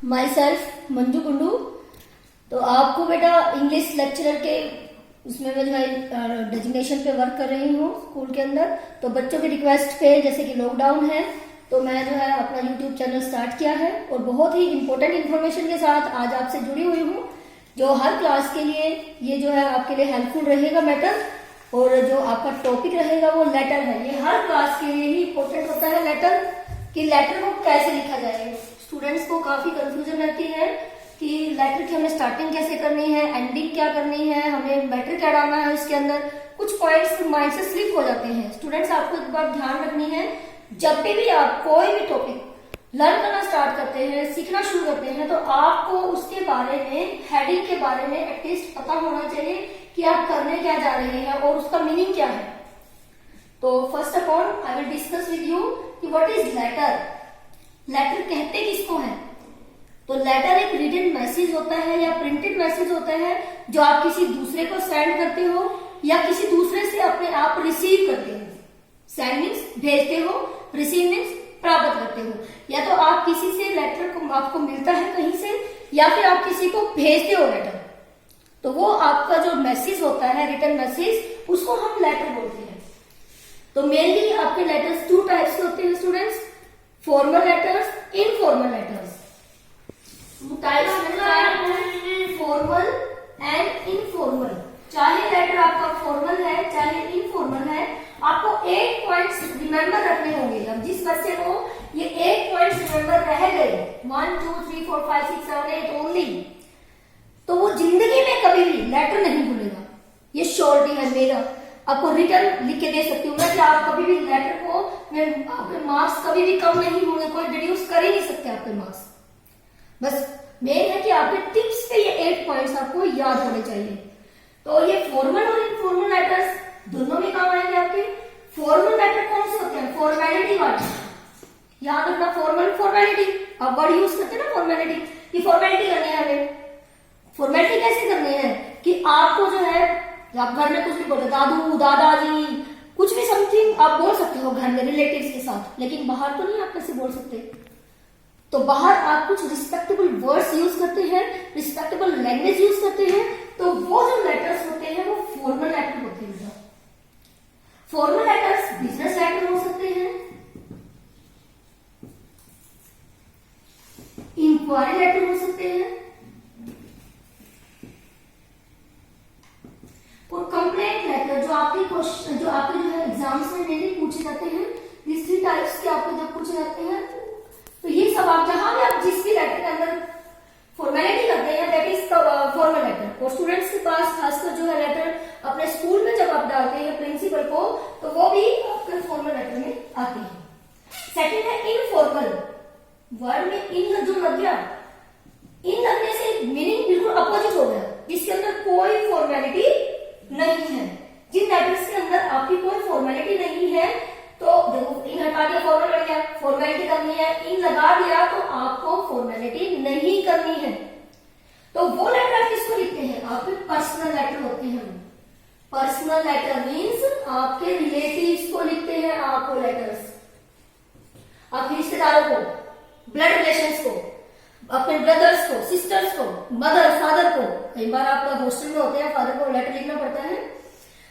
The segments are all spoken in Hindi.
My self Manju Kundu. तो आपको बेटा इंग्लिश लेक्चरर के उसमें मैं जो है डेजिग्नेशन पे वर्क कर रही हूँ स्कूल के अंदर। तो बच्चों की रिक्वेस्ट पे, जैसे कि लॉकडाउन है, तो मैं जो है अपना यूट्यूब चैनल स्टार्ट किया है और बहुत ही इंपॉर्टेंट इन्फॉर्मेशन के साथ आज आपसे जुड़ी हुई हूँ, जो हर क्लास के लिए ये जो है आपके लिए हेल्पफुल रहेगा मैटर। और जो आपका टॉपिक रहेगा वो लेटर है। ये हर क्लास के लिए ही इंपॉर्टेंट होता है लेटर, कि लेटर को कैसे लिखा जाए। स्टूडेंट्स को काफी कंफ्यूजन रहती है कि लेटर की हमें स्टार्टिंग कैसे करनी है, एंडिंग क्या करनी है, हमें मैटर क्या डालना है इसके अंदर। कुछ पॉइंट्स माइंड से स्लिप हो जाते हैं। स्टूडेंट्स, आपको एक बात ध्यान रखनी है, जब भी आप कोई भी टॉपिक लर्न करना स्टार्ट करते हैं, सीखना शुरू करते हैं, तो आपको उसके बारे में, हेडिंग के बारे में एटलीस्ट पता होना चाहिए कि आप करने क्या जा रहे हैं और उसका मीनिंग क्या है। तो first of all I will discuss with you कि व्हाट इज लेटर। लेटर कहते किसको है? तो लेटर एक रिटन मैसेज होता है या प्रिंटेड मैसेज होता है जो आप किसी दूसरे को सेंड करते हो या किसी दूसरे से अपने आप रिसीव करते हो। सेंड मीन्स भेजते हो, रिसीव मीन्स प्राप्त करते हो। या तो आप किसी से लेटर को आपको मिलता है कहीं से, या फिर आप किसी को भेजते हो लेटर। तो वो आपका जो मैसेज होता है, रिटन मैसेज, उसको हम लेटर बोलते हैं। तो मेनली आपके लेटर्स टू टाइप्स के होते हैं students, formal letters, informal letters. Formal and informal. चाहे लेटर आपका फॉर्मल है चाहे इनफॉर्मल है, आपको 8 पॉइंट्स रिमेंबर रखने होंगे। अब जिस बच्चे को ये 8 पॉइंट्स रिमेंबर रह गए, 1 2 3 4 5 6 7 8 ओनली, तो वो जिंदगी में कभी भी लेटर नहीं भूलेगा। ये श्योरिटी है मेरा। आपको रिटर्न लिख के दे सकती हूँ मैं कि आप कभी भी लेटर को, आपके मार्क्स कभी भी कम नहीं होंगे, कोई डिड्यूस कर ही नहीं सकते आपके मार्क्स। बस मेन है कि आपके टिप्स पे ये 8 पॉइंट्स आपको याद होने चाहिए। तो ये फॉर्मल और इनफॉर्मल लेटर्स दोनों में काम आएंगे आपके। फॉर्मल लेटर कौन से होते हैं? फॉर्मेलिटी वाले। याद रखना, फॉर्मल फॉर्मेलिटी। आप वर्ड यूज करते हैं ना फॉर्मेलिटी, ये फॉर्मेलिटी करनी है हमें। फॉर्मेलिटी कैसे करनी है कि आपको जो है, आप घर में कुछ भी बोलते, दादू दादाजी, कुछ भी समथिंग आप बोल सकते हो घर में रिलेटिव्स के साथ, लेकिन बाहर तो नहीं आप कैसे बोल सकते। तो बाहर आप कुछ रिस्पेक्टेबल वर्ड्स यूज करते हैं, रिस्पेक्टेबल लैंग्वेज यूज करते हैं, तो वो जो लेटर्स होते हैं वो फॉर्मल लेटर होते हैं। फॉर्मल लेटर्स बिजनेस लेटर हो सकते हैं, इंक्वायरी लेटर हो सकते हैं, और कंप्लेंट लेटर जो आपके क्वेश्चन, जो आपके जो है एग्जाम्स में डेली पूछे जाते हैं। these 3 टाइप्स के आपको जब पूछे जाते हैं, तो ये सब आप जहां भी आप जिस भी लेटर के अंदर फॉर्मेलिटी करते हैं, दैट इज फॉर्मल लेटर। और स्टूडेंट्स के पास खासकर जो है लेटर अपने स्कूल में जब आप डालते हैं प्रिंसिपल को, तो वो भी आपके फॉर्मल लेटर में आते हैं। सेकंड है इनफॉर्मल। वर्ड में इन जो लग गया, इन लगने से मीनिंग बिल्कुल अपोजिट हो गया, जिसके अंदर कोई फॉर्मेलिटी नहीं है। जिन लेटर्स के अंदर आपकी कोई फॉर्मेलिटी नहीं है, तो देखो इन हटा दिया, फॉर्मल लग गया, फॉर्मेलिटी करनी है, इन लगा दिया तो आपको फॉर्मेलिटी नहीं करनी है। तो वो लेटर किसको लिखते हैं? आपके पर्सनल लेटर होते हैं। पर्सनल लेटर मीन्स आपके रिलेटिव्स को लिखते हैं आपको लेटर्स, आपके रिश्तेदारों को, ब्लड रिलेशंस को, अपने ब्रदर्स को, सिस्टर्स को, मदर फादर को। कई बार आप हॉस्टल में होते हैं, फादर को लेटर लिखना पड़ता है।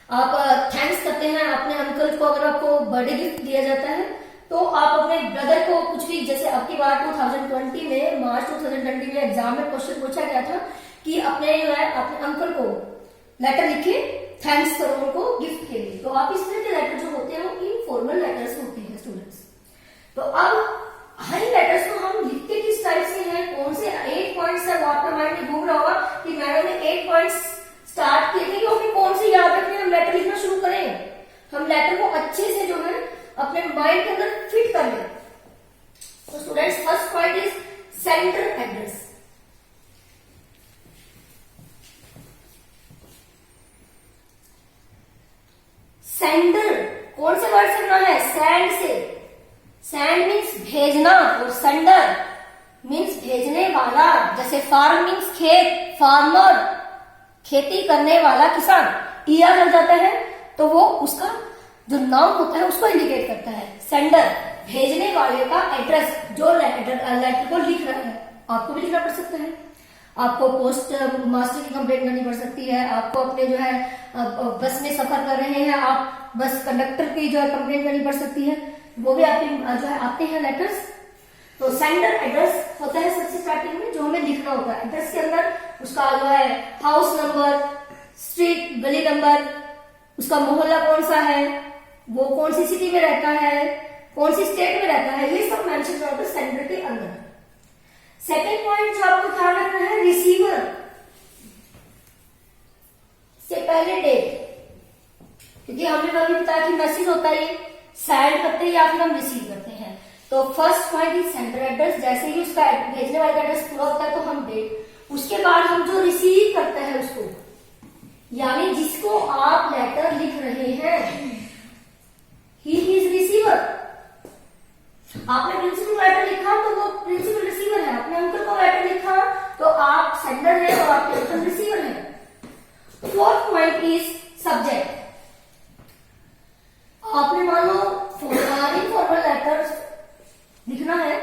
आप थैंक्स करते हैं अपने अंकल को, अगर आपको बर्थडे गिफ्ट दिया जाता है, तो आप अपने ब्रदर को कुछ भी, जैसे आपकी बार 2020 में, मार्च 2020 में एग्जाम में क्वेश्चन पूछा गया था कि अपने जो है अपने अंकल को लेटर लिखे, थैंक्स करो उनको गिफ्ट के लिए। तो आप इस तरह के लेटर जो होते हैं वो इनफॉर्मल लेटर्स होते हैं स्टूडेंट्स। तो अब हर लेटर्स को हम लिखते किस टाइप से हैं, कौन से 8 पॉइंट्स है, वो आपका माइंड में घूम रहा होगा कि मैंने 8 पॉइंट्स स्टार्ट किए थे, कि हमें कौन से याद रखने, हम लेटर लिखना शुरू करें, हम लेटर को अच्छे से जो है अपने माइंड के अंदर फिट कर लें। तो students, first point is sender address. Sender कौन से वर्ड से बना है? सैंड से। सैंड मीन्स भेजना और सेंडर मीन्स भेजने वाला। जैसे फार्म मीन्स खेत, फार्मर खेती करने वाला किसान, ईआर लग जाता है तो वो उसका जो नाम होता है उसको इंडिकेट करता है। सेंडर भेजने वाले का एड्रेस, जो लेटर को लिख रहा है आपको भी लिखना पड़ सकता है। आपको पोस्ट मास्टर की कंप्लेंट करनी पड़ सकती है, आपको अपने जो है बस में सफर कर रहे हैं आप, बस कंडक्टर की जो है कंप्लेंट करनी पड़ सकती है, वो भी आपके जो है आते हैं लेटर्स। तो सेंडर एड्रेस होता है सबसे स्टार्टिंग में, जो हमें लिखना होता है। एड्रेस के अंदर उसका जो है हाउस नंबर, स्ट्रीट, गली नंबर, उसका मोहल्ला कौन सा है, वो कौन सी सिटी में रहता है, कौन सी स्टेट में रहता है, ये सब मेंशन होता है सेंडर के अंदर। सेकेंड पॉइंट जो आपको ध्यान रखना है, रिसीवर से पहले डेट, क्योंकि हमने अभी बताया कि मैसेज होता है सेंड करते हैं या फिर हम रिसीव करते हैं। तो first point is sender address, जैसे ही उसका भेजने वाले का एड्रेस पूरा होता है तो हम डेट, उसके बाद हम जो रिसीव करते हैं उसको, यानी जिसको आप लेटर लिख रहे हैं, ही इज रिसीवर। आपने प्रिंसिपल को लेटर लिखा तो वो प्रिंसिपल रिसीवर है, आपने अंकल को लेटर लिखा तो आप सेंडर है और आपके अंकल रिसीवर है। Fourth point is subject. आपने मान लो इनफॉर्मल लेटर लिखना है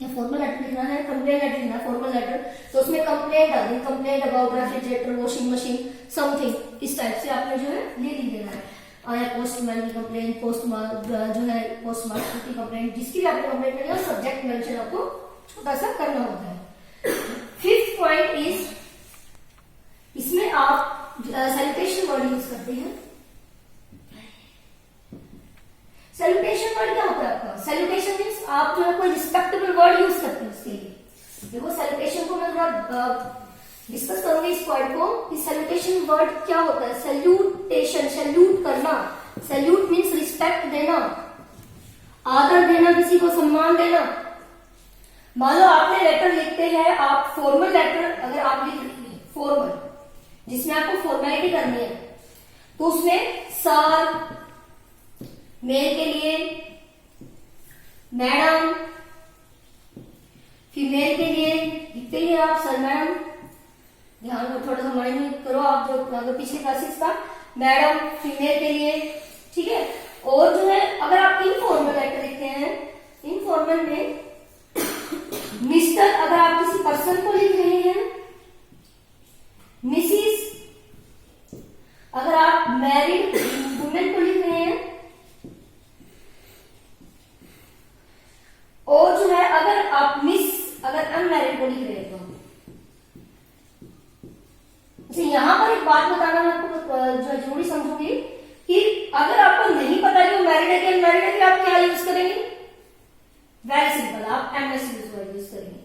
या फॉर्मल लेटर लिखना है, कंप्लेंट लेटर लिखना है, फॉर्मल लेटर, तो उसमें कंप्लेंट डाल दी, complaint about refrigerator, washing machine, something, इस टाइप से आपने जो है लिख देना है। या पोस्टमैन की कंप्लेंट, जो है पोस्ट मास्टर की कंप्लेंट, जिसकी भी आपने कंप्लेंट करी है, सब्जेक्ट मेंशन आपको छोटा सा करना होता है। फिफ्थ पॉइंट इज, इसमें आप सैल्यूटेशन वर्ड यूज करते हैं। सैल्यूटेशन वर्ड क्या होता है आपका? सैल्यूटेशन मीन्स आप जो है कोई रिस्पेक्टेबल वर्ड यूज करते हैं उसके लिए। देखो सैल्यूटेशन को मैं थोड़ा डिस्कस करूंगी इस पॉइंट को कि सैल्यूटेशन वर्ड क्या होता है। सैल्यूटेशन, सैल्यूट करना, सैल्यूट मीन्स रिस्पेक्ट देना, आदर देना, किसी को सम्मान देना। मान लो आपने लेटर लिखते हैं, आप फॉर्मल लेटर अगर आप लिख रहे हैं, फॉर्मल जिसमें आपको फॉर्मेलिटी करनी है, तो उसमें सर, मेल के लिए मैडम, फीमेल के लिए लिखते ही आप सर मैडम, ध्यान को थोड़ा सा माइंड करो आप, जो अगर पिछले क्लासेस का मैडम फीमेल के लिए, ठीक है। और जो है अगर आप इनफॉर्मल लेटर लिखते हैं, इनफॉर्मल में मिस्टर अगर आप किसी पर्सन को लिख रहे हैं, मिसिस अगर आप मैरिड वुमेन को लिख रहे हैं, और जो है अगर आप मिस अगर अनमैरिड को लिख रहे हैं तो। यहां पर एक बात बताना मैं आपको जो जरूरी समझूंगी कि अगर आपको नहीं पता कि वो मैरिड है कि अनमैरिड है, आप क्या यूज करेंगे? वेरी सिंपल, आप एमएस यूज करेंगे।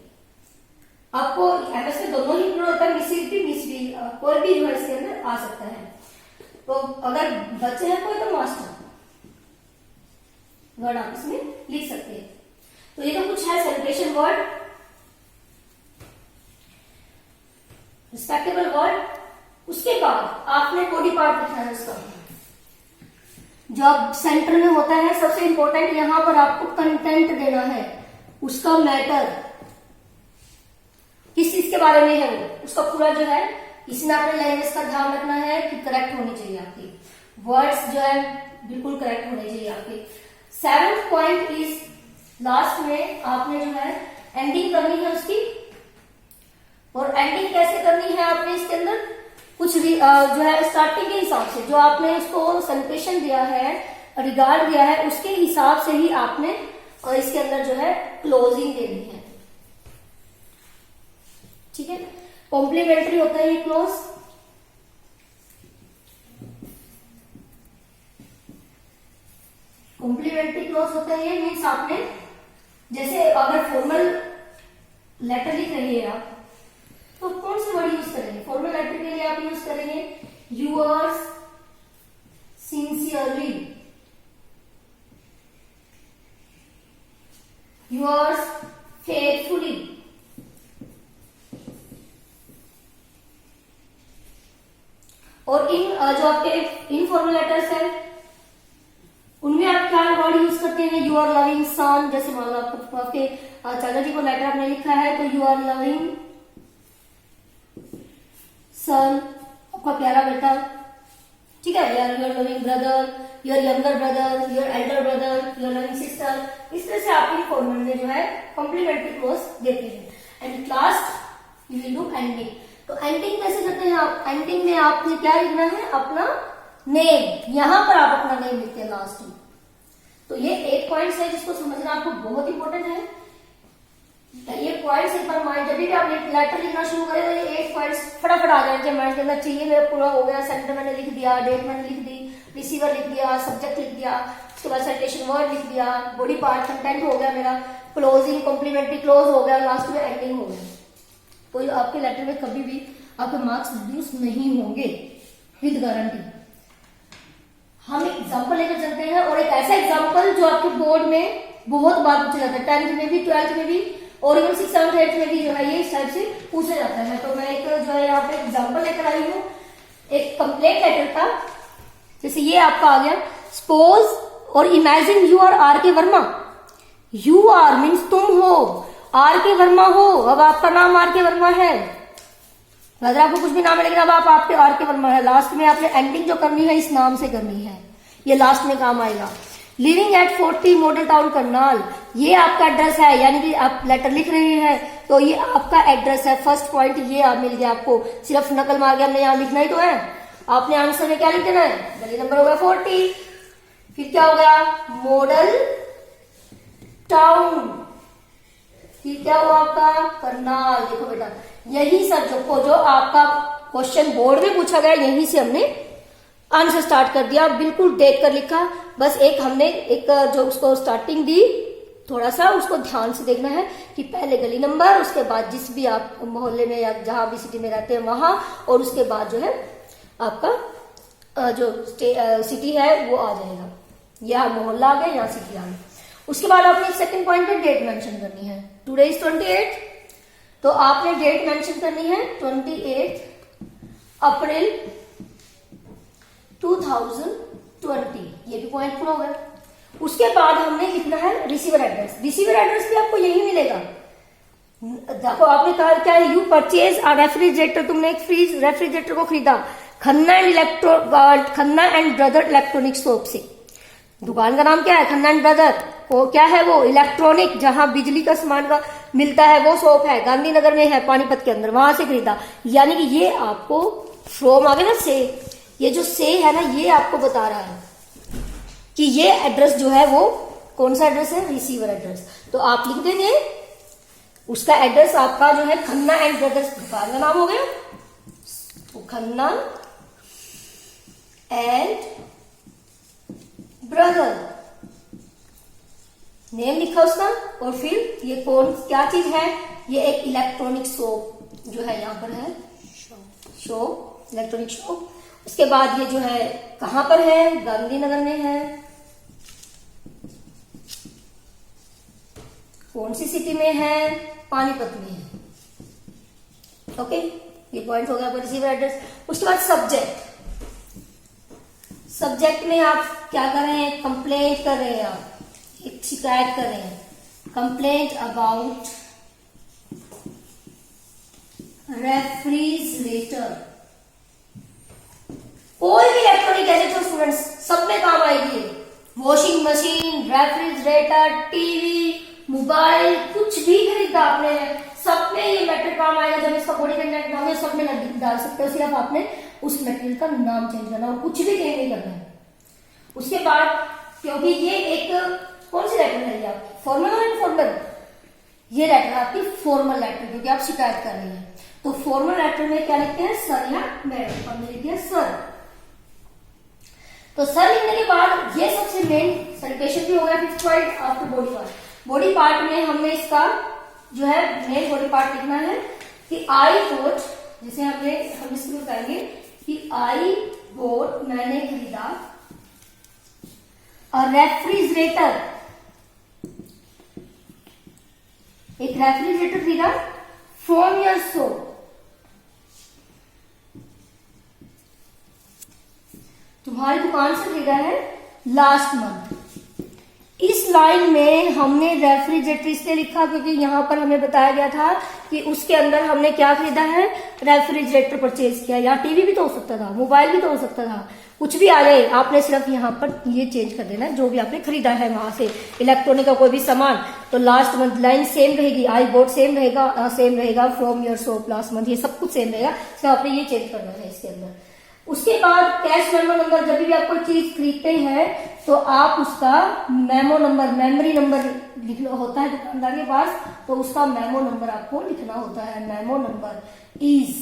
आपको एमएस में दोनों ही इंक्लूड होता है, मिसिस भी, मिस भी, कोई भी जो है इसके अंदर आ सकता है। तो अगर बच्चे हैं कोई तो मास्टर वर्ड आप इसमें लिख सकते हैं। तो ये तो कुछ है सैल्यूटेशन वर्ड, रिस्पेक्टेबल वर्ड। उसके बाद आपने बॉडी पार्ट लिखना है उसका, जो सेंटर में होता है। सबसे इंपॉर्टेंट यहां पर आपको कंटेंट देना है, उसका मैटर, किस चीज के बारे में है वो, उसका पूरा जो है, इसमें आपने लैंग्वेज का ध्यान रखना है कि करेक्ट होनी चाहिए आपकी, वर्ड्स जो है बिल्कुल करेक्ट होने चाहिए आपके। सेवेंथ पॉइंट इज, लास्ट में आपने जो है एंडिंग करनी है उसकी। और एंडिंग कैसे करनी है आपने इसके अंदर कुछ जो है स्टार्टिंग के हिसाब से, जो आपने उसको सैल्यूटेशन दिया है, रिगार्ड दिया है, उसके हिसाब से ही आपने और इसके अंदर जो है क्लोजिंग देनी है, ठीक है। कॉम्प्लीमेंट्री होता है ये क्लोज। कॉम्प्लीमेंट्री क्लोज होता है ये मीन्स आपने, जैसे अगर फॉर्मल लेटर लिख रही है आप, तो कौन से वर्ड यूज करेंगे? फॉर्मल लेटर के लिए आप यूज करेंगे यूअर्स सिंसियरली, यूअर्स फेथफुली, और इन जो आपके इनफॉर्मल लेटर्स है उनमें आप क्या वर्ड यूज करते हैं? यू आर लविंग सन, जैसे मान लो आपके चाचा जी को लेटर आपने लिखा है तो यू आर लविंग सन, आपका प्यारा बेटा, ठीक है। You are loving brother, your younger brother, your elder brother, your learning sister, इस तरह से आपकी फॉर्मल में जो है कॉम्प्लीमेंट्री क्लोज देते हैं। And last you will do ending. तो एंडिंग कैसे करते हैं आप? एंडिंग में आपने क्या लिखना है? अपना नेम, यहां पर आप अपना नेम लिखते हैं लास्ट में। तो ये 8 पॉइंट्स है जिसको समझना आपको बहुत इंपॉर्टेंट है। ये पॉइंट्स एक बार माइंड, जब भी आप लेटर लिखना शुरू करें तो ये 8 पॉइंट्स फटाफट आ जाए माइंड के अंदर। चाहिए मेरा पूरा हो गया, सेंटर मैंने लिख दिया, डेट मैंने लिख दी, रिसीवर लिख दिया, सब्जेक्ट लिख दिया, उसके बाद साइटेशन वर्ड लिख दिया, बॉडी पार्ट कंटेंट हो गया मेरा, क्लोजिंग कॉम्प्लीमेंट्री क्लोज हो गया, लास्ट में एंडिंग हो गया। तो आपके लेटर में कभी भी आपके मार्क्स रिड्यूस नहीं होंगे विद गारंटी। हम एग्जाम्पल लेकर चलते हैं, और एक ऐसा एग्जाम्पल जो आपके बोर्ड में बहुत बार पूछा जाता है, 10th में भी, 12th में भी, और इवन 6th, 7th, 8th में भी जो है ये इस टाइप से पूछा जाता है। तो मैं एक जो है यहाँ पे एग्जाम्पल लेकर आई हूँ, एक कंप्लेंट लेटर का। जैसे ये आपका आ गया, सपोज और इमेजिन यू आर के वर्मा। यू आर मीन्स तुम हो, आर के वर्मा हो। अब आपका नाम आर के वर्मा है, अगर आपको कुछ भी नाम है, लेकिन अब आप आपके आर के वर्मा है। लास्ट में आपने एंडिंग जो करनी है इस नाम से करनी है, ये लास्ट में काम आएगा। Living at 40 model town Karnal, ये आपका एड्रेस है, यानी कि आप लेटर लिख रहे हैं तो ये आपका एड्रेस है। फर्स्ट पॉइंट ये आप मिल गया आपको, सिर्फ नकल मार के हमने यहाँ लिखना ही तो है। आपने आंसर में क्या लिख देना है? गली नंबर हो गया 40, फिर क्या हो गया? मॉडल टाउन, फिर क्या हुआ आपका? करनाल। देखो बेटा, यही सब जो आपका क्वेश्चन बोर्ड में पूछा गया, यहीं से हमने आंसर स्टार्ट कर दिया, बिल्कुल देख कर लिखा। बस एक हमने एक जो उसको स्टार्टिंग दी, थोड़ा सा उसको ध्यान से देखना है कि पहले गली नंबर, उसके बाद जिस भी आप मोहल्ले में या जहां भी सिटी में रहते हैं वहां, और उसके बाद जो है आपका जो सिटी है वो आ जाएगा। यह मोहल्ला आ गया, यहाँ सिटी आ गई। उसके बाद आपने सेकंड पॉइंट पे डेट मेंशन करनी है। टुडे इज 28, तो आपने डेट मेंशन करनी है 28 अप्रैल 2020। ये भी पॉइंट पूरा हो गया। उसके बाद हमने लिखना है रिसीवर एड्रेस। रिसीवर एड्रेस भी आपको यही मिलेगा। देखो आपने कहा क्या है? यू परचेज अ रेफ्रिजरेटर, तुमने एक फ्रीज रेफ्रिजरेटर को खरीदा Khanna and brother electronic shop से। दुकान का नाम क्या है? Khanna and brother. वो क्या है? वो इलेक्ट्रॉनिक, जहां बिजली का सामान का मिलता है वो शॉप है, गांधीनगर में है, पानीपत के अंदर, वहां से खरीदा। यानी कि ये आपको फ्रॉम आगे ना से, ये जो से है ना, ये आपको बता रहा है कि ये एड्रेस जो है वो कौन सा एड्रेस है? Receiver address. तो आप लिख देंगे उसका एड्रेस आपका जो है खन्ना एंड ब्रदर्स, दुकान का नाम हो गया, तो खन्ना एंड ब्रदर नेम लिखा उसका, और फिर ये कौन क्या चीज है? ये एक इलेक्ट्रॉनिक शॉप जो है यहाँ पर है, शॉप, इलेक्ट्रॉनिक शॉप। उसके बाद ये जो है कहां पर है? गांधीनगर में है। कौन सी सिटी में है? पानीपत में है। ओके, ये पॉइंट हो गया आपका रिसीवर एड्रेस। उसके बाद सब्जेक्ट। सब्जेक्ट में आप क्या कर रहे हैं? कंप्लेंट कर रहे हैं, आप एक शिकायत कर रहे हैं। Complaint about refrigerator. कोई भी इलेक्ट्रॉनिक गैजेट हो स्टूडेंट्स, सब में काम आएगी। Washing machine, refrigerator, TV, mobile, कुछ भी खरीदा आपने, सब में ये मैटेरियल काम आएगा। जब इसका बॉडी कंटेंट नाम है, सब में डाल सकते हो, सिर्फ आपने उस मैटेरियल का नाम चेंज करना और कुछ भी चेंज नहीं करना है। उसके बाद क्योंकि ये एक कौन सी लेटर है? ये आपकी फॉर्मल और इनफॉर्मल, ये लेटर आपकी फॉर्मल लेटर, क्योंकि आप शिकायत कर रही हैं। तो फॉर्मल लेटर में क्या लिखते हैं? सर या मैडम, और लिख दिया सर। तो सर लिखने के बाद ये सबसे मेन सैल्यूटेशन भी हो गया। 5th point after body part. Body part में हमने इसका जो है मेन बॉडी पार्ट लिखना है कि आई वोट, जैसे हम इसको बताएंगे कि आई वोट, मैंने खरीदा और रेफ्रिजरेटर, एक रेफ्रिजरेटर खरीदा फ्रॉम योर शॉप। तुम्हारी दुकान से खरीदा है लास्ट मंथ। इस लाइन में हमने रेफ्रिजरेटर इसलिए लिखा क्योंकि यहां पर हमें बताया गया था कि उसके अंदर हमने क्या खरीदा है? रेफ्रिजरेटर परचेज किया। या टीवी भी तो हो सकता था, मोबाइल भी तो हो सकता था, कुछ भी आ जाए आपने सिर्फ यहाँ पर ये चेंज कर देना है, जो भी आपने खरीदा है वहां से इलेक्ट्रॉनिक का कोई भी सामान, तो लास्ट मंथ लाइन सेम रहेगी, आई बोर्ड सेम रहेगा from your shop last month, ये सब कुछ सेम रहेगा, तो आपने ये चेंज करना है इसके अंदर। उसके बाद कैश मेमो नंबर, जब भी आप कोई चीज खरीदते हैं तो आप उसका मेमो नंबर, मेमोरी नंबर लिखना होता है दुकानदार के पास, तो उसका मेमो नंबर आपको लिखना होता है। मेमो नंबर इज,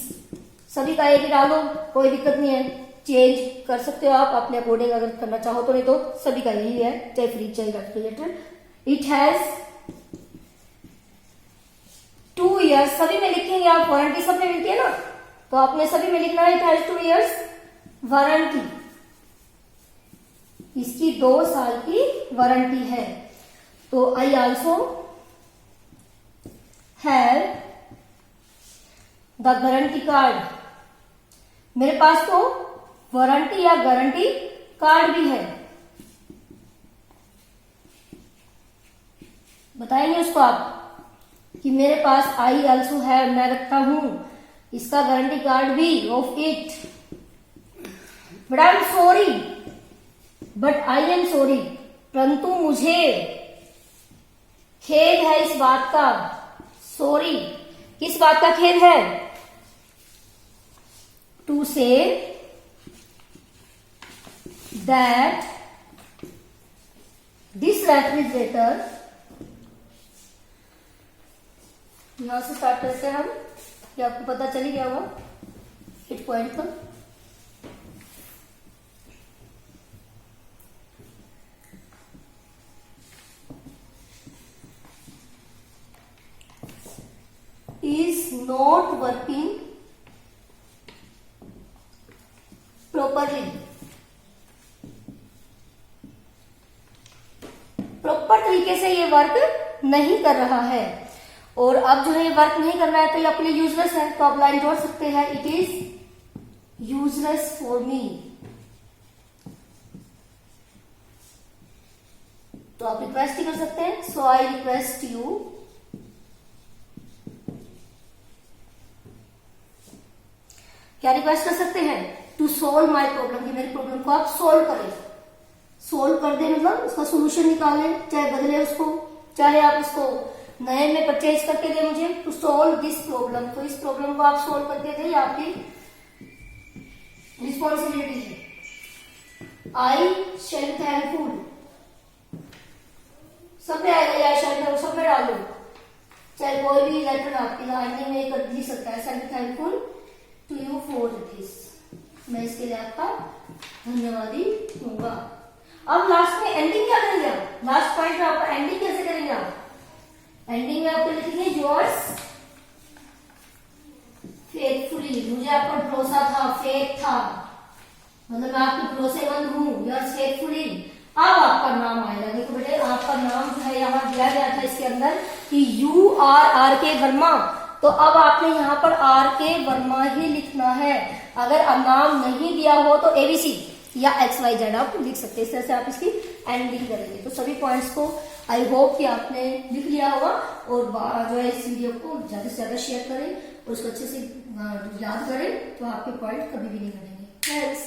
सभी का एक ही डालो, कोई दिक्कत नहीं है, चेंज कर सकते हो आप अपने अकॉर्डिंग अगर करना चाहो तो, नहीं तो सभी का यही है, चाहे फ्रिज चाहे रेफ्रिजरेटर। इट हैज 2 years, सभी में लिखेंगे आप, वारंटी सब में मिलती है ना, तो आपने सभी में लिखना है इट हैज 2 years वारंटी, इसकी 2 साल की वारंटी है। तो I also have the guarantee card, मेरे पास तो वारंटी या गारंटी कार्ड भी है, बताएंगे उसको आप कि मेरे पास आई ऑल्सो है, मैं रखता हूं इसका गारंटी कार्ड भी of it, but I am sorry, but I am sorry, परंतु मुझे खेद है इस बात का। सॉरी, किस बात का खेद है? To say that this refrigerator, यहां से स्टार्ट करते हैं हम, क्या आपको पता चल ही गया होगा हिट पॉइंट पर। is not working properly, proper तरीके से ये वर्क नहीं कर रहा है, और अब जो है ये वर्क नहीं कर रहा है तो ये अपने यूजलेस है, तो आप लाइन जोड़ सकते हैं, it is useless for me, तो आप रिक्वेस्ट ही कर सकते हैं, सो आई रिक्वेस्ट यू क्या रिक्वेस्ट कर सकते हैं, टू सोल्व माई प्रॉब्लम, कि मेरी प्रॉब्लम को आप सोल्व करें, सोल्व कर दे मतलब उसका सोल्यूशन निकालें, चाहे बदले उसको, चाहे आप इसको नए में परचेज करके दे मुझे, टू सोल्व दिस प्रॉब्लम, तो इस प्रॉब्लम को आप सोल्व करके दे, ये आपकी रिस्पॉन्सिबिलिटी है। आई शेल थैंकफुल, सब में आएगा, आई शेल थैंकफुल सब में डाल दो, चाहे कोई भी लेटर आपकी लाइन में कर दी सकता है, shall thankful to you for this, मैं इसके लिए आपका धन्यवादी होगा। अब लास्ट में एंडिंग क्या करेंगे आप, लास्ट पॉइंट में आपका एंडिंग कैसे करेंगे आप, एंडिंग में आपको लिखेंगे योर्स फेथफुली, मुझे आप पर भरोसा था, फेथ था, मतलब मैं आपके भरोसेमंद हूं, योर्स फेथफुली। अब आपका नाम आएगा, देखो बेटे आपका नाम जो है यहाँ दिया गया था इसके अंदर कि यू आर के वर्मा, तो अब आपने यहाँ पर आर के वर्मा ही लिखना है, अगर नाम नहीं दिया हो तो एबीसी या XYZ आप लिख सकते हैं, इस तरह से आप इसकी एंडिंग करेंगे। तो सभी पॉइंट्स को आई होप कि आपने लिख लिया होगा, और जो है इस वीडियो को ज्यादा से ज्यादा शेयर करें और उसको अच्छे से याद करें, तो आपके पॉइंट कभी भी नहीं बनेंगे।